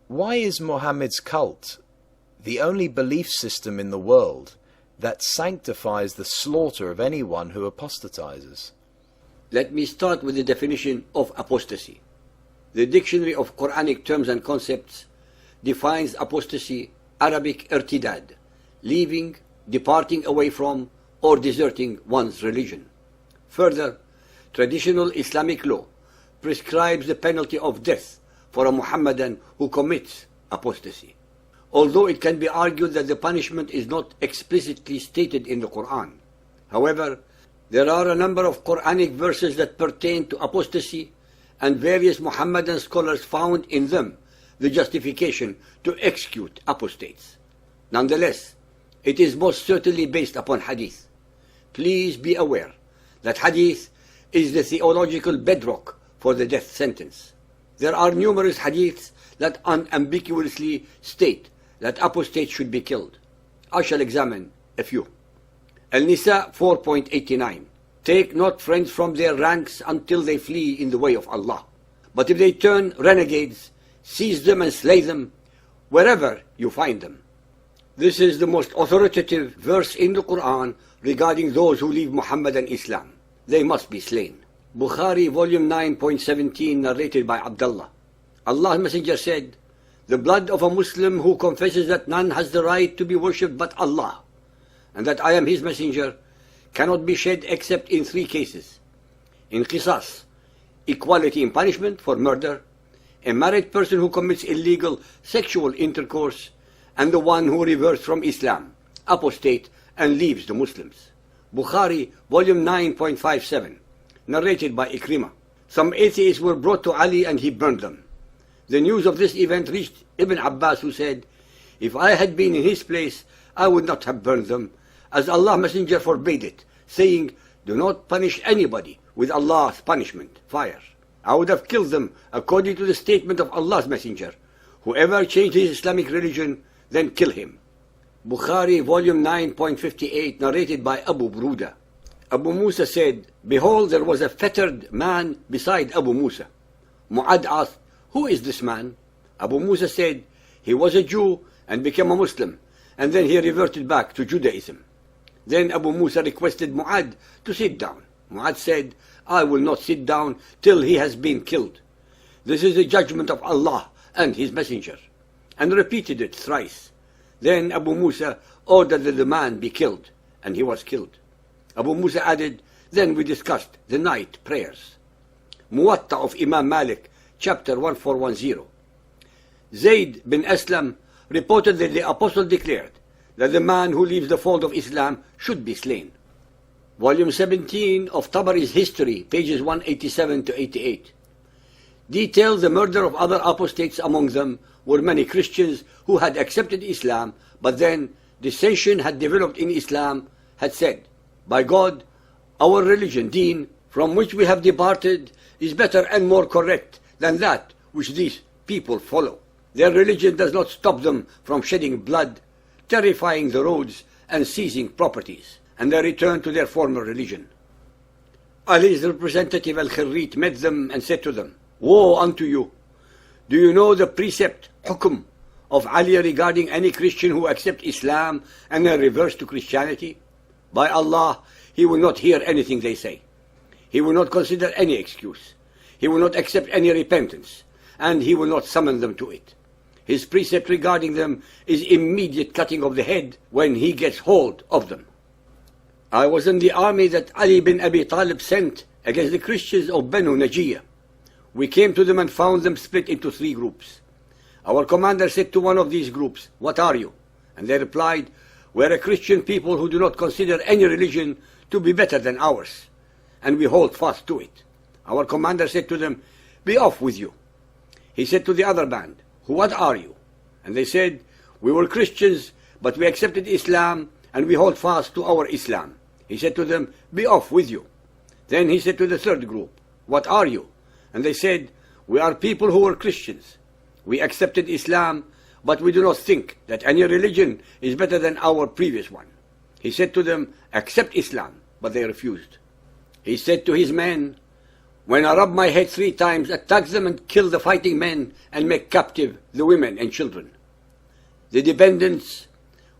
Why is Muhammad's cult the only belief system in the world that sanctifies the slaughter of anyone who apostatizes? Let me start with the definition of apostasy. The Dictionary of Quranic Terms and Concepts defines apostasy, Arabic irtidad, leaving, departing away from, or deserting one's religion. Further, traditional Islamic law prescribes the penalty of death for a Muhammadan who commits apostasy. Although it can be argued that the punishment is not explicitly stated in the Quran. However, there are a number of Quranic verses that pertain to apostasy, and various Muhammadan scholars found in them the justification to execute apostates. Nonetheless, it is most certainly based upon hadith. Please be aware that hadith is the theological bedrock for the death sentence. There are numerous hadiths that unambiguously state that apostates should be killed. I shall examine a few. Al-Nisa 4.89. Take not friends from their ranks until they flee in the way of Allah. But if they turn renegades, seize them and slay them wherever you find them. This is the most authoritative verse in the Quran regarding those who leave Muhammadan Islam. They must be slain. Bukhari, volume 9.17, narrated by Abdullah. Allah's Messenger said, "The blood of a Muslim who confesses that none has the right to be worshipped but Allah, and that I am His Messenger, cannot be shed except in three cases. In qisas, equality in punishment for murder, a married person who commits illegal sexual intercourse, and the one who reverts from Islam, apostate, and leaves the Muslims." Bukhari, volume 9.57, narrated by Ikrimah. Some atheists were brought to Ali and he burned them. The news of this event reached Ibn Abbas, who said, "If I had been in his place, I would not have burned them, as Allah's Messenger forbade it, saying, 'Do not punish anybody with Allah's punishment, fire.' I would have killed them according to the statement of Allah's Messenger. Whoever changed his Islamic religion, then kill him." Bukhari, volume 9.58, narrated by Abu Bruda. Abu Musa said, "Behold, there was a fettered man beside Abu Musa." Mu'ad asked, "Who is this man?" Abu Musa said, "He was a Jew and became a Muslim, and then he reverted back to Judaism." Then Abu Musa requested Mu'ad to sit down. Mu'ad said, "I will not sit down till he has been killed. This is the judgment of Allah and His Messenger," and repeated it thrice. Then Abu Musa ordered that the man be killed, and he was killed. Abu Musa added, "Then we discussed the night prayers." Muwatta of Imam Malik, chapter 1410. Zayd bin Aslam reported that the Apostle declared that the man who leaves the fold of Islam should be slain. Volume 17 of Tabari's History, pages 187 to 88, details the murder of other apostates. Among them were many Christians who had accepted Islam, but then dissension had developed in Islam, had said, "By God, our religion, Deen, from which we have departed, is better and more correct than that which these people follow. Their religion does not stop them from shedding blood, terrifying the roads, and seizing properties, and they return to their former religion." Ali's representative Al-Khirrit met them and said to them, "Woe unto you! Do you know the precept, hukum, of Ali regarding any Christian who accepts Islam and then reverts to Christianity? By Allah, he will not hear anything they say. He will not consider any excuse. He will not accept any repentance, and he will not summon them to it. His precept regarding them is immediate cutting of the head when he gets hold of them." I was in the army that Ali bin Abi Talib sent against the Christians of Banu Najiyah. We came to them and found them split into three groups. Our commander said to one of these groups, "What are you?" And they replied, "We are a Christian people who do not consider any religion to be better than ours, and we hold fast to it." Our commander said to them, "Be off with you." He said to the other band, "What are you?" And they said, "We were Christians, but we accepted Islam, and we hold fast to our Islam." He said to them, "Be off with you." Then he said to the third group, "What are you?" And they said, "We are people who were Christians. We accepted Islam, but we do not think that any religion is better than our previous one." He said to them, "Accept Islam," but they refused. He said to his men, when I rub my head 3 times, attack them and kill the fighting men and make captive the women and children. The dependents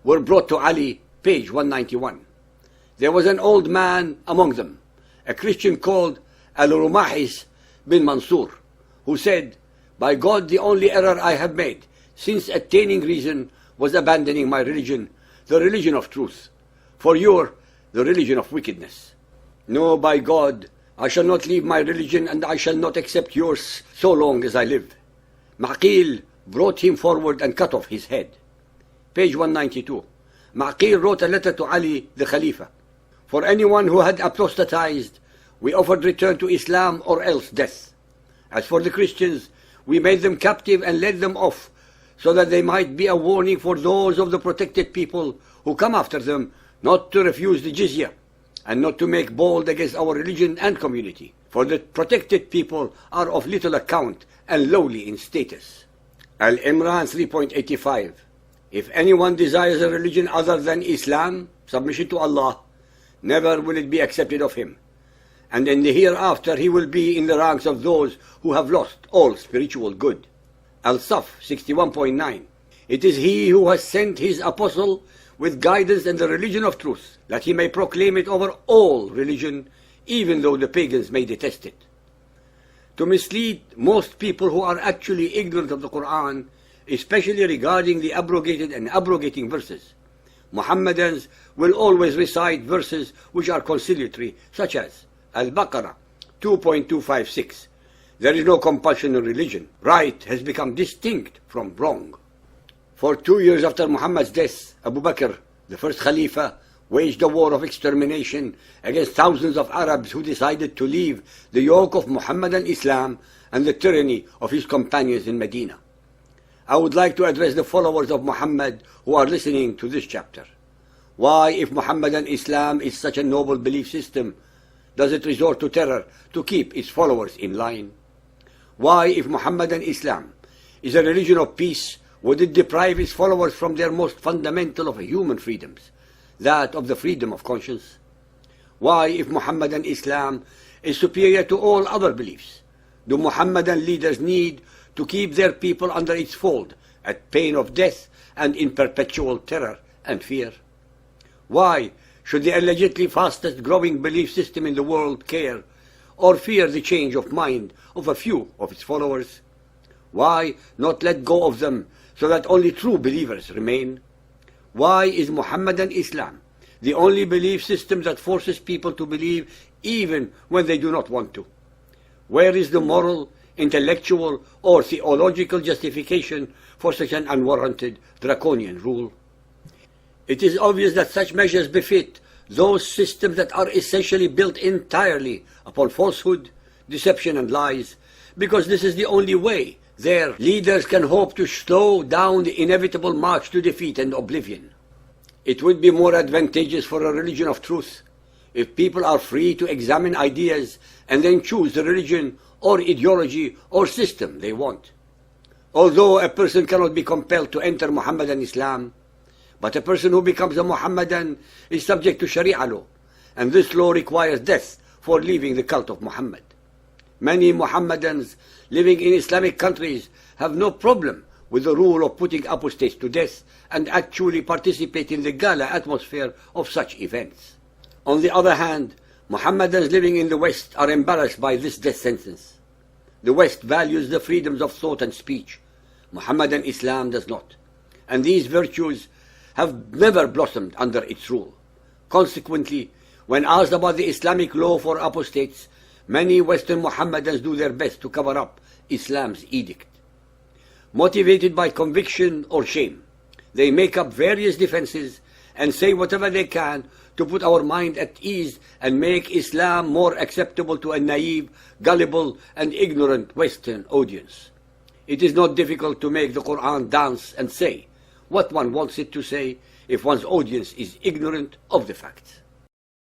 were brought to Ali, page 191. There was an old man among them, a Christian called Al-Rumahis bin Mansur, who said, "By God, the only error I have made since attaining reason was abandoning my religion, the religion of truth, for you're the religion of wickedness. No, by God, I shall not leave my religion, and I shall not accept yours so long as I live." Maqil brought him forward and cut off his head. Page 192. Maqil wrote a letter to Ali, the Khalifa. "For anyone who had apostatized, we offered return to Islam or else death. As for the Christians, we made them captive and led them off, so that they might be a warning for those of the protected people who come after them not to refuse the jizya, and not to make bold against our religion and community, for the protected people are of little account and lowly in status." Al-Imran 3.85. If anyone desires a religion other than Islam, submission to Allah, never will it be accepted of him, and in the hereafter he will be in the ranks of those who have lost all spiritual good. Al-Saf 61.9. It is he who has sent his apostle with guidance and the religion of truth, that he may proclaim it over all religion, even though the pagans may detest it. To mislead most people who are actually ignorant of the Quran, especially regarding the abrogated and abrogating verses, Muhammadans will always recite verses which are conciliatory, such as Al-Baqarah 2.256. There is no compulsion in religion. Right has become distinct from wrong. For 2 years after Muhammad's death, Abu Bakr, the first Khalifa, waged a war of extermination against thousands of Arabs who decided to leave the yoke of Muhammadan Islam and the tyranny of his companions in Medina. I would like to address the followers of Muhammad who are listening to this chapter. Why, if Muhammadan Islam is such a noble belief system, does it resort to terror to keep its followers in line? Why, if Muhammadan Islam is a religion of peace, would it deprive its followers from their most fundamental of human freedoms, that of the freedom of conscience? Why, if Muhammadan Islam is superior to all other beliefs, do Muhammadan leaders need to keep their people under its fold at pain of death and in perpetual terror and fear? Why should the allegedly fastest growing belief system in the world care or fear the change of mind of a few of its followers? Why not let go of them so that only true believers remain? Why is Muhammadan Islam the only belief system that forces people to believe even when they do not want to? Where is the moral, intellectual, or theological justification for such an unwarranted, draconian rule? It is obvious that such measures befit those systems that are essentially built entirely upon falsehood, deception, and lies, because this is the only way their leaders can hope to slow down the inevitable march to defeat and oblivion. It would be more advantageous for a religion of truth if people are free to examine ideas and then choose the religion or ideology or system they want. Although a person cannot be compelled to enter Muhammadan Islam, but a person who becomes a Muhammadan is subject to Sharia law, and this law requires death for leaving the cult of Muhammad. Many Muhammadans living in Islamic countries have no problem with the rule of putting apostates to death and actually participate in the gala atmosphere of such events. On the other hand, Muhammadans living in the West are embarrassed by this death sentence. The West values the freedoms of thought and speech. Muhammadan Islam does not, and these virtues have never blossomed under its rule. Consequently, when asked about the Islamic law for apostates, many Western Muhammadans do their best to cover up Islam's edict. Motivated by conviction or shame, they make up various defenses and say whatever they can to put our mind at ease and make Islam more acceptable to a naive, gullible, and ignorant Western audience. It is not difficult to make the Quran dance and say what one wants it to say if one's audience is ignorant of the facts.